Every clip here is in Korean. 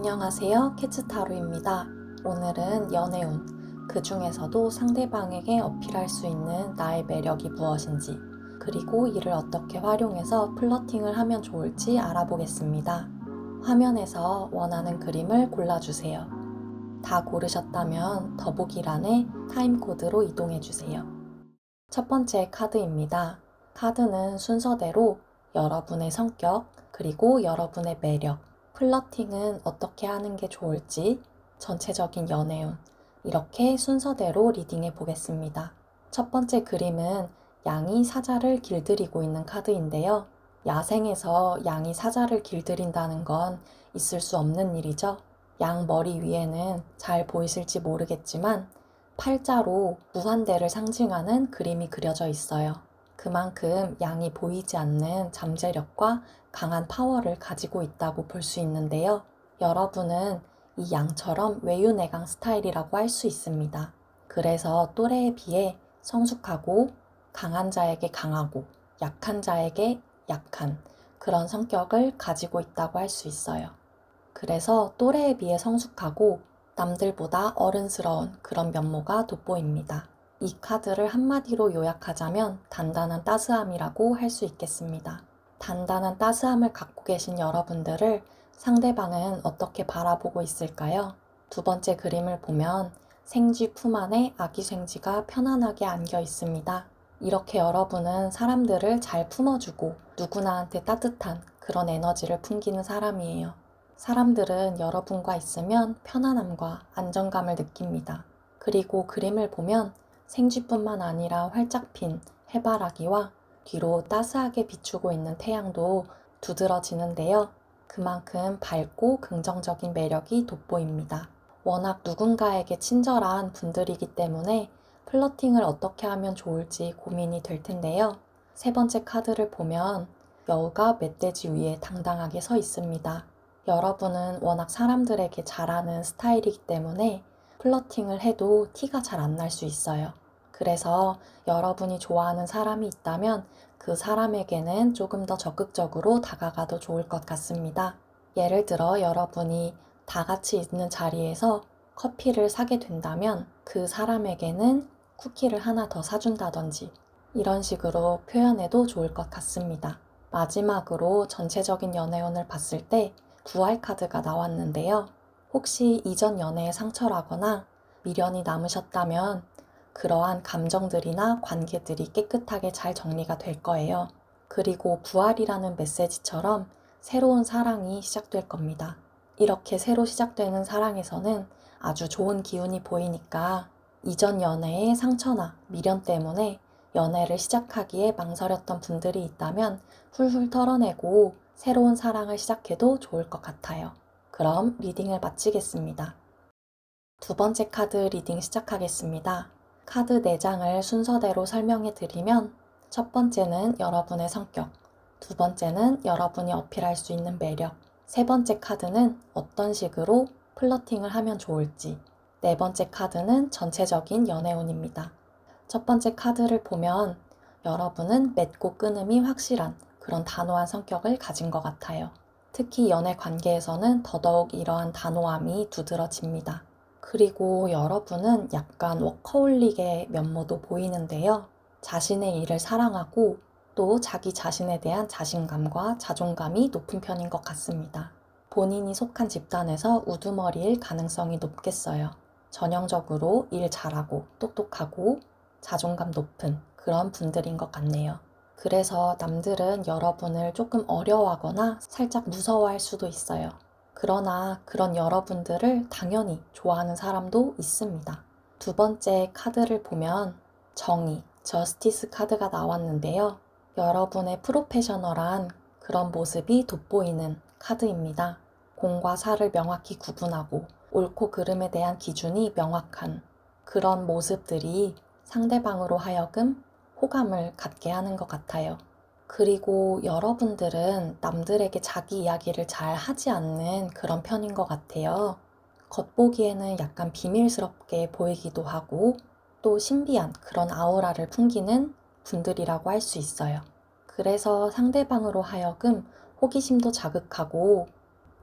안녕하세요. 캐츠타로입니다. 오늘은 연애운, 그 중에서도 상대방에게 어필할 수 있는 나의 매력이 무엇인지, 그리고 이를 어떻게 활용해서 플러팅을 하면 좋을지 알아보겠습니다. 화면에서 원하는 그림을 골라주세요. 다 고르셨다면 더보기란에 타임코드로 이동해주세요. 첫 번째 카드입니다. 카드는 순서대로 여러분의 성격, 그리고 여러분의 매력, 플러팅은 어떻게 하는 게 좋을지, 전체적인 연애운, 이렇게 순서대로 리딩해 보겠습니다. 첫 번째 그림은 양이 사자를 길들이고 있는 카드인데요. 야생에서 양이 사자를 길들인다는 건 있을 수 없는 일이죠. 양 머리 위에는 잘 보이실지 모르겠지만 팔자로 무한대를 상징하는 그림이 그려져 있어요. 그만큼 양이 보이지 않는 잠재력과 강한 파워를 가지고 있다고 볼 수 있는데요. 여러분은 이 양처럼 외유내강 스타일이라고 할 수 있습니다. 그래서 또래에 비해 성숙하고 강한 자에게 강하고 약한 자에게 약한 그런 성격을 가지고 있다고 할 수 있어요. 그래서 또래에 비해 성숙하고 남들보다 어른스러운 그런 면모가 돋보입니다. 이 카드를 한마디로 요약하자면 단단한 따스함이라고 할 수 있겠습니다. 단단한 따스함을 갖고 계신 여러분들을 상대방은 어떻게 바라보고 있을까요? 두 번째 그림을 보면 생쥐 품 안에 아기 생쥐가 편안하게 안겨 있습니다. 이렇게 여러분은 사람들을 잘 품어주고 누구나한테 따뜻한 그런 에너지를 풍기는 사람이에요. 사람들은 여러분과 있으면 편안함과 안정감을 느낍니다. 그리고 그림을 보면 생쥐뿐만 아니라 활짝 핀 해바라기와 뒤로 따스하게 비추고 있는 태양도 두드러지는데요. 그만큼 밝고 긍정적인 매력이 돋보입니다. 워낙 누군가에게 친절한 분들이기 때문에 플러팅을 어떻게 하면 좋을지 고민이 될 텐데요. 세 번째 카드를 보면 여우가 멧돼지 위에 당당하게 서 있습니다. 여러분은 워낙 사람들에게 잘하는 스타일이기 때문에 플러팅을 해도 티가 잘 안 날 수 있어요. 그래서 여러분이 좋아하는 사람이 있다면 그 사람에게는 조금 더 적극적으로 다가가도 좋을 것 같습니다. 예를 들어 여러분이 다 같이 있는 자리에서 커피를 사게 된다면 그 사람에게는 쿠키를 하나 더 사준다든지 이런 식으로 표현해도 좋을 것 같습니다. 마지막으로 전체적인 연애운을 봤을 때 부활 카드가 나왔는데요. 혹시 이전 연애의 상처라거나 미련이 남으셨다면 그러한 감정들이나 관계들이 깨끗하게 잘 정리가 될 거예요. 그리고 부활이라는 메시지처럼 새로운 사랑이 시작될 겁니다. 이렇게 새로 시작되는 사랑에서는 아주 좋은 기운이 보이니까 이전 연애의 상처나 미련 때문에 연애를 시작하기에 망설였던 분들이 있다면 훌훌 털어내고 새로운 사랑을 시작해도 좋을 것 같아요. 그럼 리딩을 마치겠습니다. 두 번째 카드 리딩 시작하겠습니다. 카드 4장을 순서대로 설명해 드리면 첫 번째는 여러분의 성격, 두 번째는 여러분이 어필할 수 있는 매력, 세 번째 카드는 어떤 식으로 플러팅을 하면 좋을지, 네 번째 카드는 전체적인 연애운입니다. 첫 번째 카드를 보면 여러분은 맺고 끊음이 확실한 그런 단호한 성격을 가진 것 같아요. 특히 연애 관계에서는 더더욱 이러한 단호함이 두드러집니다. 그리고 여러분은 약간 워커홀릭의 면모도 보이는데요. 자신의 일을 사랑하고 또 자기 자신에 대한 자신감과 자존감이 높은 편인 것 같습니다. 본인이 속한 집단에서 우두머리일 가능성이 높겠어요. 전형적으로 일 잘하고 똑똑하고 자존감 높은 그런 분들인 것 같네요. 그래서 남들은 여러분을 조금 어려워하거나 살짝 무서워할 수도 있어요. 그러나 그런 여러분들을 당연히 좋아하는 사람도 있습니다. 두 번째 카드를 보면 정의, 저스티스 카드가 나왔는데요. 여러분의 프로페셔널한 그런 모습이 돋보이는 카드입니다. 공과 사를 명확히 구분하고 옳고 그름에 대한 기준이 명확한 그런 모습들이 상대방으로 하여금 호감을 갖게 하는 것 같아요. 그리고 여러분들은 남들에게 자기 이야기를 잘 하지 않는 그런 편인 것 같아요. 겉보기에는 약간 비밀스럽게 보이기도 하고 또 신비한 그런 아우라를 풍기는 분들이라고 할 수 있어요. 그래서 상대방으로 하여금 호기심도 자극하고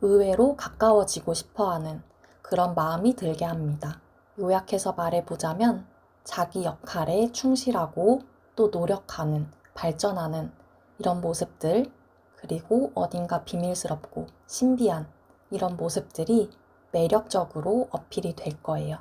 의외로 가까워지고 싶어 하는 그런 마음이 들게 합니다. 요약해서 말해보자면 자기 역할에 충실하고 또 노력하는, 발전하는 이런 모습들, 그리고 어딘가 비밀스럽고 신비한 이런 모습들이 매력적으로 어필이 될 거예요.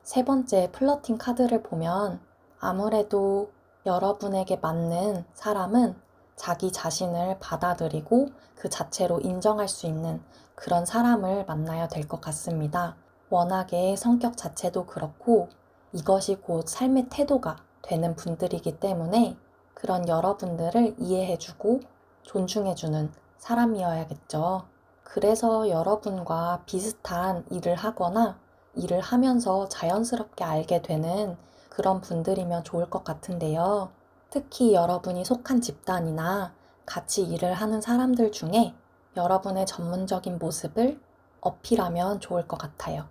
세 번째 플러팅 카드를 보면 아무래도 여러분에게 맞는 사람은 자기 자신을 받아들이고 그 자체로 인정할 수 있는 그런 사람을 만나야 될 것 같습니다. 워낙에 성격 자체도 그렇고 이것이 곧 삶의 태도가 되는 분들이기 때문에 그런 여러분들을 이해해주고 존중해주는 사람이어야겠죠. 그래서 여러분과 비슷한 일을 하거나 일을 하면서 자연스럽게 알게 되는 그런 분들이면 좋을 것 같은데요. 특히 여러분이 속한 집단이나 같이 일을 하는 사람들 중에 여러분의 전문적인 모습을 어필하면 좋을 것 같아요.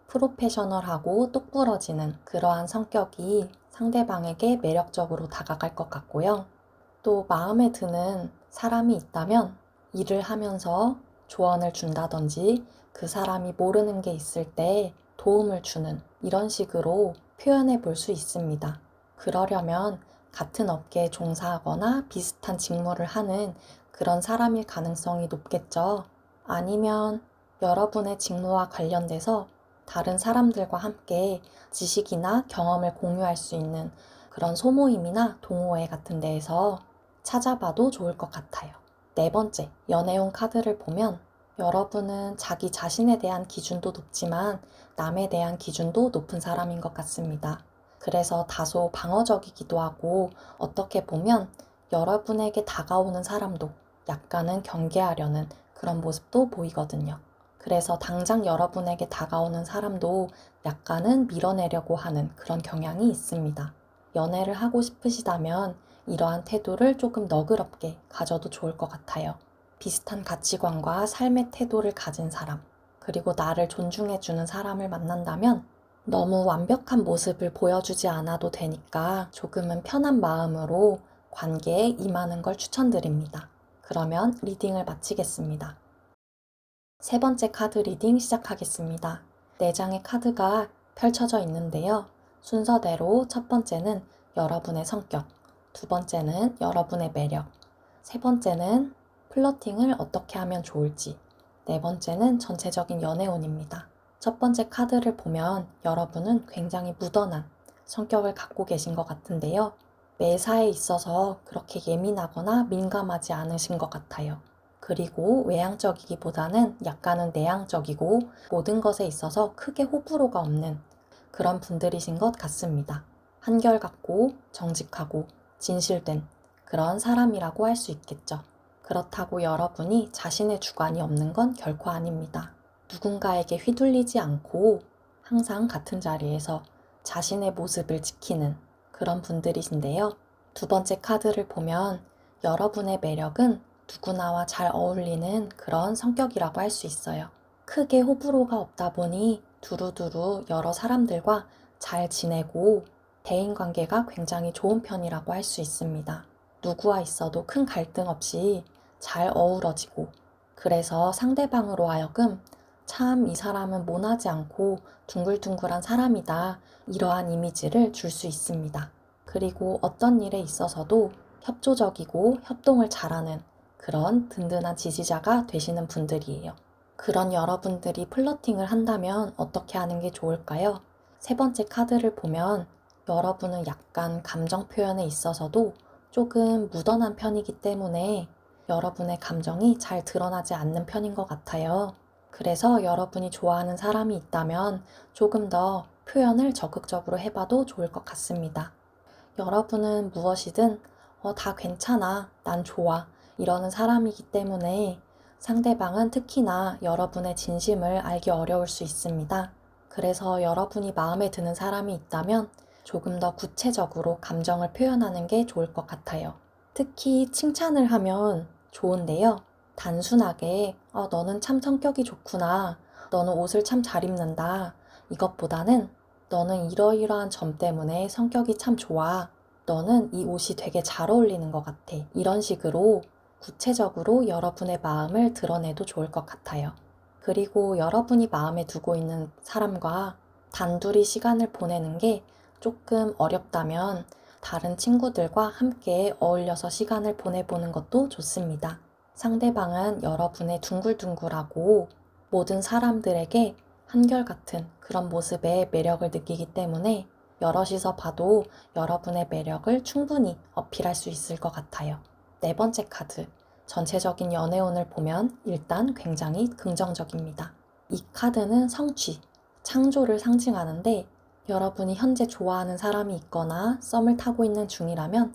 프로페셔널하고 똑부러지는 그러한 성격이 상대방에게 매력적으로 다가갈 것 같고요. 또 마음에 드는 사람이 있다면 일을 하면서 조언을 준다든지 그 사람이 모르는 게 있을 때 도움을 주는 이런 식으로 표현해 볼 수 있습니다. 그러려면 같은 업계에 종사하거나 비슷한 직무를 하는 그런 사람일 가능성이 높겠죠. 아니면 여러분의 직무와 관련돼서 다른 사람들과 함께 지식이나 경험을 공유할 수 있는 그런 소모임이나 동호회 같은 데에서 찾아봐도 좋을 것 같아요. 네 번째, 연애운 카드를 보면 여러분은 자기 자신에 대한 기준도 높지만 남에 대한 기준도 높은 사람인 것 같습니다. 그래서 다소 방어적이기도 하고 어떻게 보면 여러분에게 다가오는 사람도 약간은 경계하려는 그런 모습도 보이거든요. 그래서 당장 여러분에게 다가오는 사람도 약간은 밀어내려고 하는 그런 경향이 있습니다. 연애를 하고 싶으시다면 이러한 태도를 조금 너그럽게 가져도 좋을 것 같아요. 비슷한 가치관과 삶의 태도를 가진 사람, 그리고 나를 존중해주는 사람을 만난다면 너무 완벽한 모습을 보여주지 않아도 되니까 조금은 편한 마음으로 관계에 임하는 걸 추천드립니다. 그러면 리딩을 마치겠습니다. 세 번째 카드 리딩 시작하겠습니다. 네 장의 카드가 펼쳐져 있는데요. 순서대로 첫 번째는 여러분의 성격, 두 번째는 여러분의 매력, 세 번째는 플러팅을 어떻게 하면 좋을지, 네 번째는 전체적인 연애운입니다. 첫 번째 카드를 보면 여러분은 굉장히 무던한 성격을 갖고 계신 것 같은데요. 매사에 있어서 그렇게 예민하거나 민감하지 않으신 것 같아요. 그리고 외향적이기보다는 약간은 내향적이고 모든 것에 있어서 크게 호불호가 없는 그런 분들이신 것 같습니다. 한결같고 정직하고 진실된 그런 사람이라고 할 수 있겠죠. 그렇다고 여러분이 자신의 주관이 없는 건 결코 아닙니다. 누군가에게 휘둘리지 않고 항상 같은 자리에서 자신의 모습을 지키는 그런 분들이신데요. 두 번째 카드를 보면 여러분의 매력은 누구나와 잘 어울리는 그런 성격이라고 할 수 있어요. 크게 호불호가 없다 보니 두루두루 여러 사람들과 잘 지내고 대인관계가 굉장히 좋은 편이라고 할 수 있습니다. 누구와 있어도 큰 갈등 없이 잘 어우러지고 그래서 상대방으로 하여금 참 이 사람은 모나지 않고 둥글둥글한 사람이다 이러한 이미지를 줄 수 있습니다. 그리고 어떤 일에 있어서도 협조적이고 협동을 잘하는 그런 든든한 지지자가 되시는 분들이에요. 그런 여러분들이 플러팅을 한다면 어떻게 하는 게 좋을까요? 세 번째 카드를 보면 여러분은 약간 감정 표현에 있어서도 조금 무던한 편이기 때문에 여러분의 감정이 잘 드러나지 않는 편인 것 같아요. 그래서 여러분이 좋아하는 사람이 있다면 조금 더 표현을 적극적으로 해봐도 좋을 것 같습니다. 여러분은 무엇이든 다 괜찮아, 난 좋아 이러는 사람이기 때문에 상대방은 특히나 여러분의 진심을 알기 어려울 수 있습니다. 그래서 여러분이 마음에 드는 사람이 있다면 조금 더 구체적으로 감정을 표현하는 게 좋을 것 같아요. 특히 칭찬을 하면 좋은데요. 단순하게 너는 참 성격이 좋구나. 너는 옷을 참 잘 입는다. 이것보다는 너는 이러이러한 점 때문에 성격이 참 좋아. 너는 이 옷이 되게 잘 어울리는 것 같아. 이런 식으로 구체적으로 여러분의 마음을 드러내도 좋을 것 같아요. 그리고 여러분이 마음에 두고 있는 사람과 단둘이 시간을 보내는 게 조금 어렵다면 다른 친구들과 함께 어울려서 시간을 보내보는 것도 좋습니다. 상대방은 여러분의 둥글둥글하고 모든 사람들에게 한결같은 그런 모습에 매력을 느끼기 때문에 여럿이서 봐도 여러분의 매력을 충분히 어필할 수 있을 것 같아요. 네 번째 카드, 전체적인 연애운을 보면 일단 굉장히 긍정적입니다. 이 카드는 성취, 창조를 상징하는데 여러분이 현재 좋아하는 사람이 있거나 썸을 타고 있는 중이라면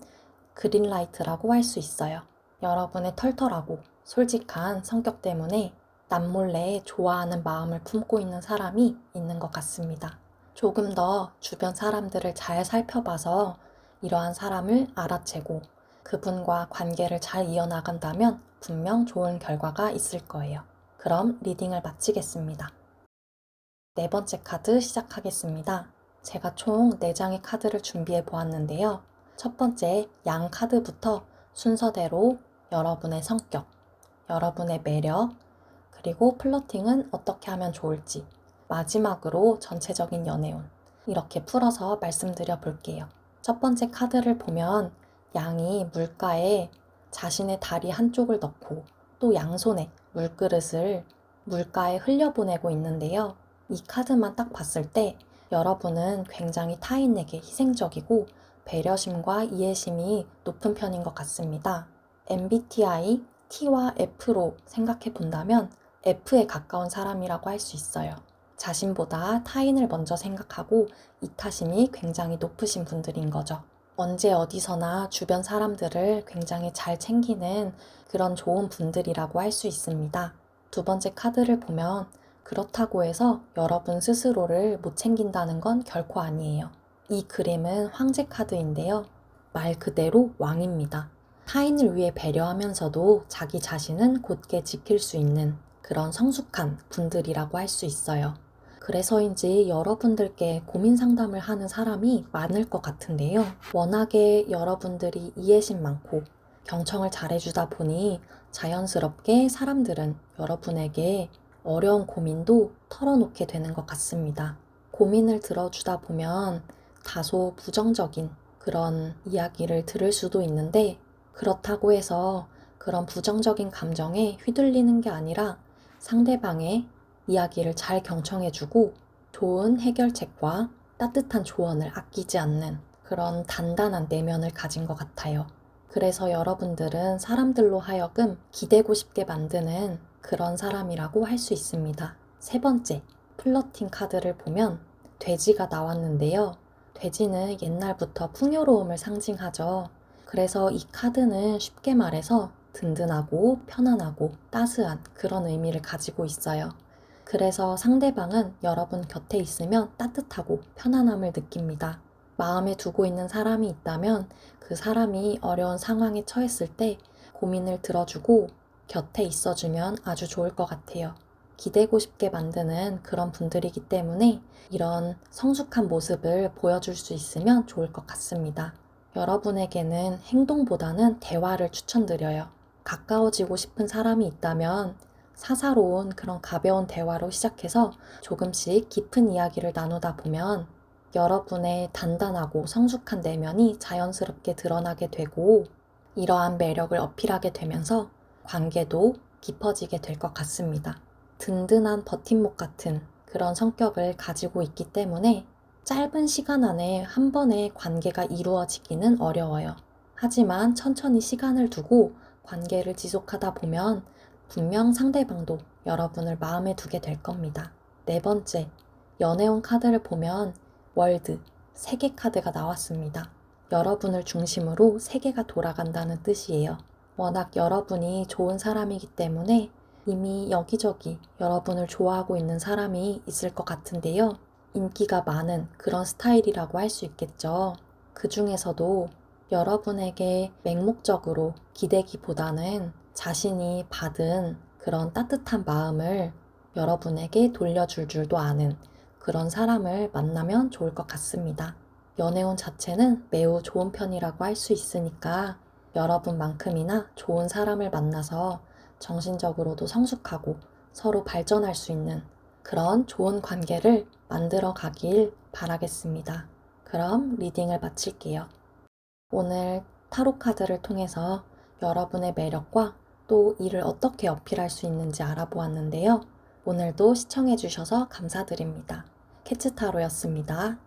그린라이트라고 할 수 있어요. 여러분의 털털하고 솔직한 성격 때문에 남몰래 좋아하는 마음을 품고 있는 사람이 있는 것 같습니다. 조금 더 주변 사람들을 잘 살펴봐서 이러한 사람을 알아채고 그분과 관계를 잘 이어나간다면 분명 좋은 결과가 있을 거예요. 그럼 리딩을 마치겠습니다. 네 번째 카드 시작하겠습니다. 제가 총 4장의 카드를 준비해 보았는데요. 첫 번째 양 카드부터 순서대로 여러분의 성격, 여러분의 매력, 그리고 플러팅은 어떻게 하면 좋을지, 마지막으로 전체적인 연애운, 이렇게 풀어서 말씀드려 볼게요. 첫 번째 카드를 보면 양이 물가에 자신의 다리 한쪽을 넣고 또 양손에 물그릇을 물가에 흘려보내고 있는데요. 이 카드만 딱 봤을 때 여러분은 굉장히 타인에게 희생적이고 배려심과 이해심이 높은 편인 것 같습니다. MBTI T와 F로 생각해 본다면 F에 가까운 사람이라고 할 수 있어요. 자신보다 타인을 먼저 생각하고 이타심이 굉장히 높으신 분들인 거죠. 언제 어디서나 주변 사람들을 굉장히 잘 챙기는 그런 좋은 분들이라고 할 수 있습니다. 두 번째 카드를 보면 그렇다고 해서 여러분 스스로를 못 챙긴다는 건 결코 아니에요. 이 그림은 황제 카드인데요. 말 그대로 왕입니다. 타인을 위해 배려하면서도 자기 자신은 곧게 지킬 수 있는 그런 성숙한 분들이라고 할 수 있어요. 그래서인지 여러분들께 고민 상담을 하는 사람이 많을 것 같은데요. 워낙에 여러분들이 이해심 많고 경청을 잘해주다 보니 자연스럽게 사람들은 여러분에게 어려운 고민도 털어놓게 되는 것 같습니다. 고민을 들어주다 보면 다소 부정적인 그런 이야기를 들을 수도 있는데 그렇다고 해서 그런 부정적인 감정에 휘둘리는 게 아니라 상대방의 이야기를 잘 경청해주고 좋은 해결책과 따뜻한 조언을 아끼지 않는 그런 단단한 내면을 가진 것 같아요. 그래서 여러분들은 사람들로 하여금 기대고 싶게 만드는 그런 사람이라고 할 수 있습니다. 세 번째, 플러팅 카드를 보면 돼지가 나왔는데요. 돼지는 옛날부터 풍요로움을 상징하죠. 그래서 이 카드는 쉽게 말해서 든든하고 편안하고 따스한 그런 의미를 가지고 있어요. 그래서 상대방은 여러분 곁에 있으면 따뜻하고 편안함을 느낍니다. 마음에 두고 있는 사람이 있다면 그 사람이 어려운 상황에 처했을 때 고민을 들어주고 곁에 있어주면 아주 좋을 것 같아요. 기대고 싶게 만드는 그런 분들이기 때문에 이런 성숙한 모습을 보여줄 수 있으면 좋을 것 같습니다. 여러분에게는 행동보다는 대화를 추천드려요. 가까워지고 싶은 사람이 있다면 사사로운 그런 가벼운 대화로 시작해서 조금씩 깊은 이야기를 나누다 보면 여러분의 단단하고 성숙한 내면이 자연스럽게 드러나게 되고 이러한 매력을 어필하게 되면서 관계도 깊어지게 될 것 같습니다. 든든한 버팀목 같은 그런 성격을 가지고 있기 때문에 짧은 시간 안에 한 번에 관계가 이루어지기는 어려워요. 하지만 천천히 시간을 두고 관계를 지속하다 보면 분명 상대방도 여러분을 마음에 두게 될 겁니다. 네 번째, 연애운 카드를 보면 월드, 세계 카드가 나왔습니다. 여러분을 중심으로 세계가 돌아간다는 뜻이에요. 워낙 여러분이 좋은 사람이기 때문에 이미 여기저기 여러분을 좋아하고 있는 사람이 있을 것 같은데요. 인기가 많은 그런 스타일이라고 할 수 있겠죠. 그 중에서도 여러분에게 맹목적으로 기대기보다는 자신이 받은 그런 따뜻한 마음을 여러분에게 돌려줄 줄도 아는 그런 사람을 만나면 좋을 것 같습니다. 연애운 자체는 매우 좋은 편이라고 할 수 있으니까 여러분만큼이나 좋은 사람을 만나서 정신적으로도 성숙하고 서로 발전할 수 있는 그런 좋은 관계를 만들어 가길 바라겠습니다. 그럼 리딩을 마칠게요. 오늘 타로 카드를 통해서 여러분의 매력과 또 이를 어떻게 어필할 수 있는지 알아보았는데요. 오늘도 시청해주셔서 감사드립니다. 캐츠타로였습니다.